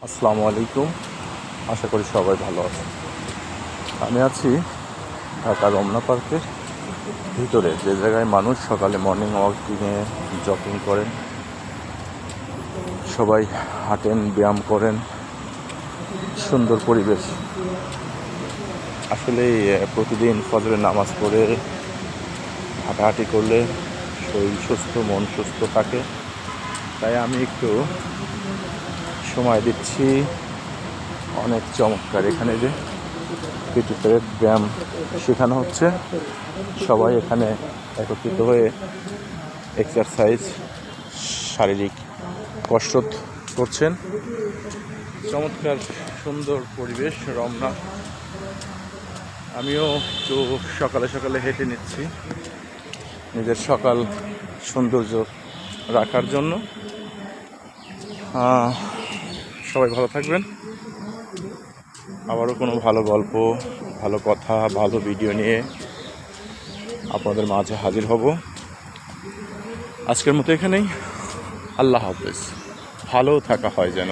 আসসালামু আলাইকুম। আশা করি সবাই ভালো আছে। আমি আছি ঢাকা রমনা পার্কের ভিতরে, যে জায়গায় মানুষ সকালে মর্নিং ওয়াকিংয়ে জগিং করেন, সবাই হাঁটেন, ব্যায়াম করেন। সুন্দর পরিবেশ। আসলে প্রতিদিন ফজরের নামাজ পড়ে হাঁটাহাঁটি করলে শরীর সুস্থ, মন সুস্থ থাকে। তাই আমি একটু সময় দিচ্ছি। অনেক চমৎকার এখানে যে পিটিফের ব্যায়াম শেখানো হচ্ছে। সবাই এখানে একত্রিত হয়ে এক্সারসাইজ, শারীরিক কসরত করছেন। চমৎকার সুন্দর পরিবেশ রমনা। আমিও একটু সকালে সকালে হেঁটে নিচ্ছি নিজের সকাল সৌন্দর্য রাখার জন্য। সবাই ভালো থাকবেন। আবারও কোনো ভালো গল্প, ভালো কথা, ভালো ভিডিও নিয়ে আপনাদের মাঝে হাজির হব। আজকের মতো এখানেই। আল্লাহ হাফেজ। ভালো থাকা হয় যেন।